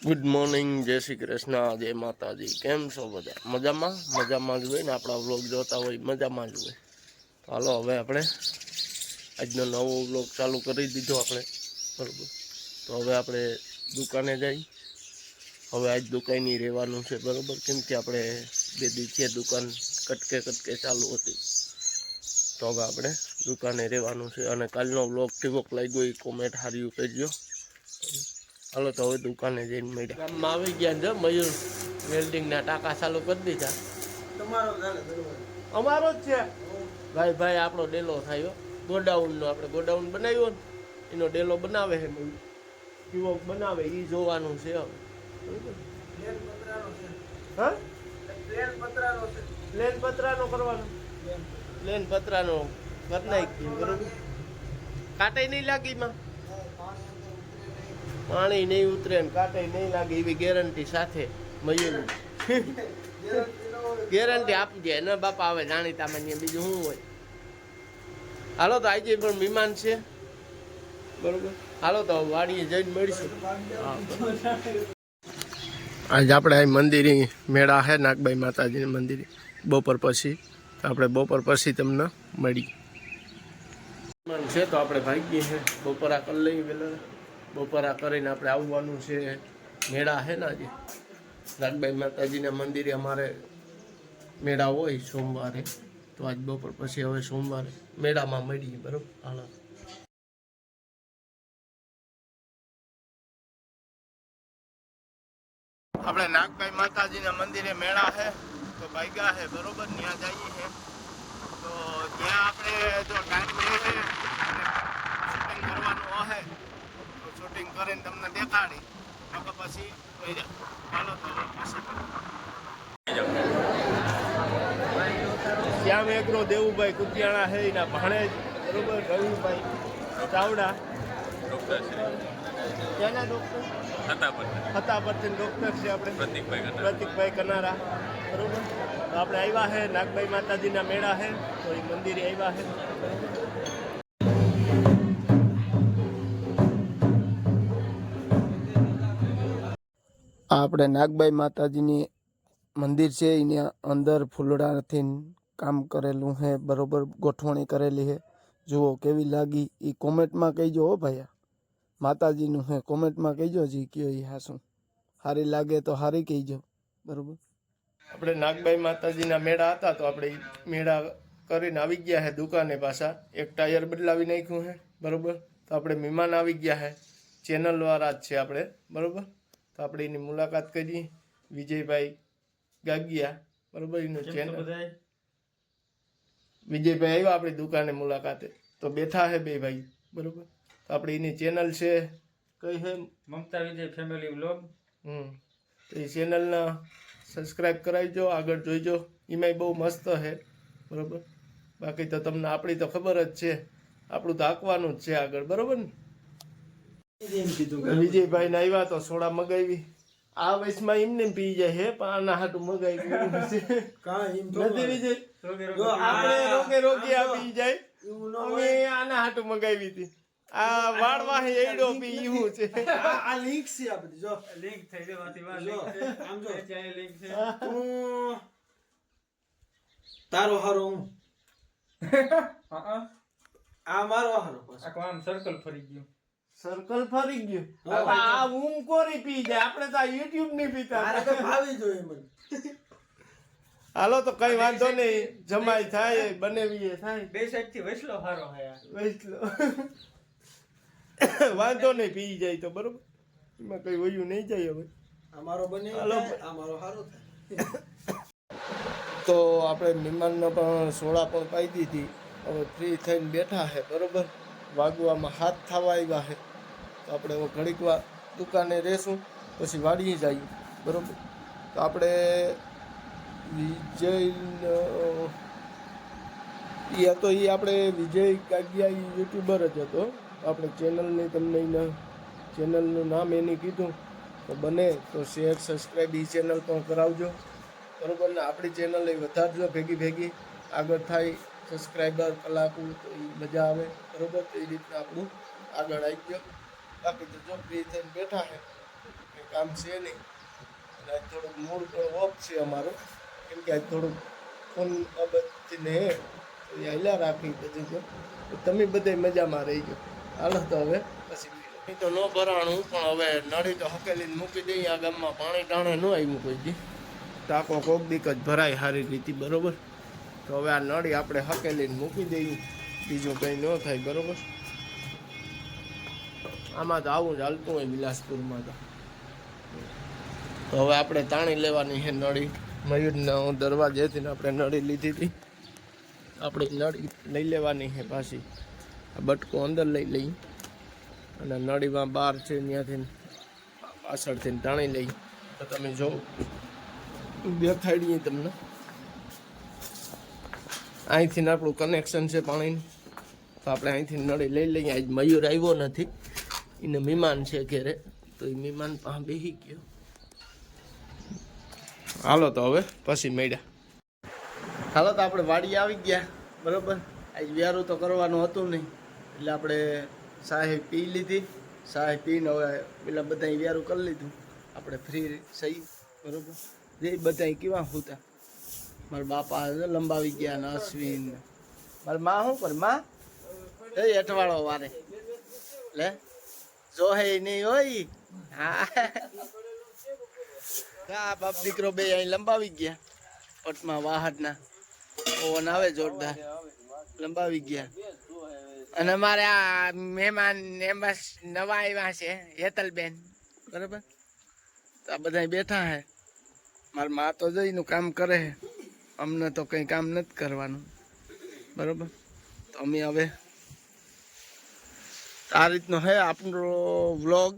Good morning, જય શ્રી કૃષ્ણ, જય માતાજી. કેમ છો બધા? મજામાં? મજામાં જ હોય ને, આપણા વ્લોગ જોતા હોય મજામાં જ હોય. તો હાલો હવે આપણે આજનો નવો વ્લોગ ચાલુ કરી દીધો આપણે, બરાબર. તો હવે આપણે દુકાને જઈ. હવે આજ દુકાને રહેવાનું છે, બરાબર. કેમ કે આપણે બે દિવસે દુકાન કટકે ચાલુ હતી, તો હવે આપણે દુકાને રહેવાનું છે. અને કાલનો વ્લોગ કેવો લાગ્યો એ કોમેન્ટ હારી કરજો. હાલો તો હવે દુકાને જઈને મળ્યા. ગામમાં આવી ગયા છે મયુર વેલ્ડિંગના ટાંકા ચાલુ કરી દીધા. અમારો જ છે ભાઈ. આપણો ડેલો થયો ગોડાઉનનો. આપણે ગોડાઉન બનાવ્યો ને એનો ડેલો બનાવે છે મયુર. કેવો બનાવે એ જોવાનું છે હવે. હા, પ્લેન પતરાનો કરવાનો. પ્લેન પતરાનો કરી નાખી, બરોબર. કાંટે નહીં લાગી માં, પાણી નહીં ઉતરે ને કાંટે નહીં લાગે એવી ગેરંટી સાથે મયુર ગેરંટી આપી દે ને બાપા. આવે જાણીતા મને બીજું શું હોય. હાલો તો આજે પણ મહેમાન છે, બરોબર. હાલો તો વાડીએ જઈને મળીશું. આજે આપણે આ મંદિરે મેળા છે, નાગબાઈ માતાજીના મંદિરે બપોર પછી. આપણે બપોર પછી તમને મળી છે. તો આપણે ભાગીએ છે, બપોરા કરી લઈએ પેલા. બપોરા કરીને આપણે આવવાનું છે. મેળા છે ને આજે નાગબાઈ માતાજીના મંદિરે અમારે મેળા હોય સોમવારે. તો આજ બપોર પછી હવે સોમવારે મેળામાં મળીએ, બરાબર. હાલો આપણે નાગબાઈ માતાજીના મંદિરે મેળા છે, તો ભાગ્યા છે, બરોબર. ત્યાં જઈએ છે. તો ત્યાં આપણે જો ટાઈમ રહે શૂટિંગ કરવાનું હશે તો શૂટિંગ કરીને તમને દેખાડી. તો પછી ચાલો તો શ્યામ એગ્રો દેવુભાઈ કુતિયાણા છે એના ભાણેજ, બરોબર. રવિભાઈ ચાવડા ક્યાંના ડૉક્ટર હતાપરથી ડૉક્ટર છે આપણે, પ્રતિકભાઈ કનારા, બરોબર. તો આપણે આવ્યા છે નાગબાઈ માતાજીના મેળા છે, તો એ મંદિરે આવ્યા છે. આપણે નાગબાઈ માતાજીની મંદિર છે, એની અંદર ફૂલડાથી કામ કરેલું છે, બરોબર. ગોઠવણી કરેલી છે. જુઓ કેવી લાગી એ કોમેન્ટમાં કહીજો હો ભાઈ. માતાજીનું છે, કોમેન્ટમાં કહીજો જી કયો એ હાશું. સારી લાગે તો સારી કહીજો, બરોબર. આપણે નાગબાઈ માતાજીના મેળા હતા, તો આપણે મેળા કરીને આવી ગયા છે દુકાને પાછા. એક ટાયર બદલાવી નાખ્યું છે, બરોબર. તો આપણે મહેમાન આવી ગયા છે, ચેનલવાળા જ છે આપણે, બરોબર. તો આપણે એની મુલાકાત કરી. વિજયભાઈ ગાગિયા, બરોબર. એનું ચેનલ વિજયભાઈ આવ્યા આપણી દુકાને મુલાકાતે, તો બેઠા છે બે ભાઈ, બરોબર. તો આપણે એની ચેનલ છે, કઈ છે? મમતા વિજય ફેમિલી વ્લોગ. તો એ ચેનલના સબસ્ક્રાઈબ કરાવજો, આગળ જોઈજો. એમાંય બહુ મસ્ત છે, બરોબર. બાકી તો તમને આપણી તો ખબર જ છે, આપણું તો આંકવાનું જ છે આગળ, બરોબર ને. વિજયભાઈ ને આવ્યા તો સોડા મગાવી. આ વયસમાં એમને પી જાય છે, પણ આના હાટું મગાવી નથી વિજય. આપણે રોગે આપી જાય, અમે આના હાટું મગાવી હતી. આ વાળવા એડો પી એવું છે. આ લિંક છે આપણી, જો લિંક થઈ જવાથી વાત લિંક છે. આમ જો ત્યાં લિંક છે. તારો હારો હું આ મારો હારો આખો આમ સર્કલ ફરી ગયું. સર્કલ ફરી ગયું. આ ઊંઘ કોરી પી જાય, આપણે તો યુટ્યુબ ની પીતા. મારે તો ભાવી જોઈએ મને. હાલો તો કઈ વાંધો નહીં, જમાઈ થાય બનેવીએ થાય. બે સાઈડ થી વૈસલો હારો હે. વૈસલો વાંધો નહીં, પી જાય તો બરોબર. એમાં કઈ વયું નહીં જાય. હવે અમારો બને અમારો હારો થાય. તો આપણે મહેમાનને પણ સોડા પણ પાઈ દીધી. હવે ફ્રી થઈને બેઠા છે, બરોબર. વાગવામાં હાથ થવા આવ્યા છે, તો આપણે હવે ઘડીક વાર દુકાને રહેશું, પછી વાડીએ જઈએ, બરોબર. તો આપણે વિજય એ હતો, એ આપણે વિજય કાગિયા એ યુટ્યુબર જ હતો. આપણે ચેનલની તમને એના ચેનલનું નામ એની કીધું, તો બને તો શેર સબસ્ક્રાઈબ એ ચેનલ પણ કરાવજો, બરોબર ને. આપણી ચેનલ એ વધારજો, ભેગી આગળ થાય. સબસ્ક્રાઈબર કલાકો તો એ મજા આવે, બરોબર. તો એ રીતના આપણું આગળ આવી ગયો. બાકી તો જો ફ્રી થઈને બેઠા છે, કામ છે નહીં. અને આજ થોડુંક મૂડ પણ ઓફ છે અમારો, કેમ કે આજ થોડુંક ફોન બાબતથી ને તો એ હલ્યા રાખી બધું તો તમે બધા મજામાં રહી ગયો. હાલો તો હવે પછી તો ન ભરાણું પણ હવે નળી તો હકેલીને મૂકી દઈએ. આ ગામમાં પાણી ટાણે ન આવ્યું કોઈ દી, ટાંકો કોક દીક જ ભરાય સારી રીતે, બરોબર. તો હવે આ નળી આપણે હકેલીને મૂકી દઈએ, બીજું કંઈ ન થાય, બરોબર. આમાં તો આવું જ હાલતું હોય વિલાસપુરમાં તો હવે આપણે તાણી લેવાની છે નળી. મયુરના દરવાજેથી આપણે નળી લીધી હતી, આપણે નળી લઈ લેવાની છે પાછી. આ બટકો અંદર લઈ લઈ અને નળીમાં બહાર છે ત્યાંથી પાછળથી તાણી લઈ. તો તમે જો દેખાડીએ તમને, અહીંથી આપણું કનેક્શન છે પાણીનું, તો આપણે અહીંથી નળી લઈ લઈએ. આજ મયુર આવ્યો નથી, એને મહેમાન છે ઘેરે, તો એ મહેમાન પાસે બેસી ગયો. હાલો તો હવે પછી મળ્યા. હાલો તો આપણે વાડી આવી ગયા, બરોબર. આજ વ્યારું તો કરવાનું હતું નહીં, એટલે આપણે સાહે પી લીધી. સાહે પીને હવે પેલા બધા વ્યારું કરી લીધું. આપણે ફ્રી સહી, બરોબર. જે બધા કેવા હતા, મારા બાપા લંબાવી ગયા ને અશ્વિન. મારા માં શું કરે, માં એ અઠવાડો વારે લે જો હે નહીં હોય. હા બાપ દીકરો બે અહીં લંબાવી ગયા પટમાં વાહડના. ઓવન આવે જોરદાર, લંબાવી ગયા. અને અમારે આ મહેમાન બસ નવા આવ્યા છે, હેતલબેન, બરાબર. તો આ બધા બેઠા હે. મારા મા તો જઈનું કામ કરે છે, અમને તો કંઈ કામ નથી કરવાનું, બરાબર. તો અમે હવે આ રીતનો હે આપણો વ્લોગ.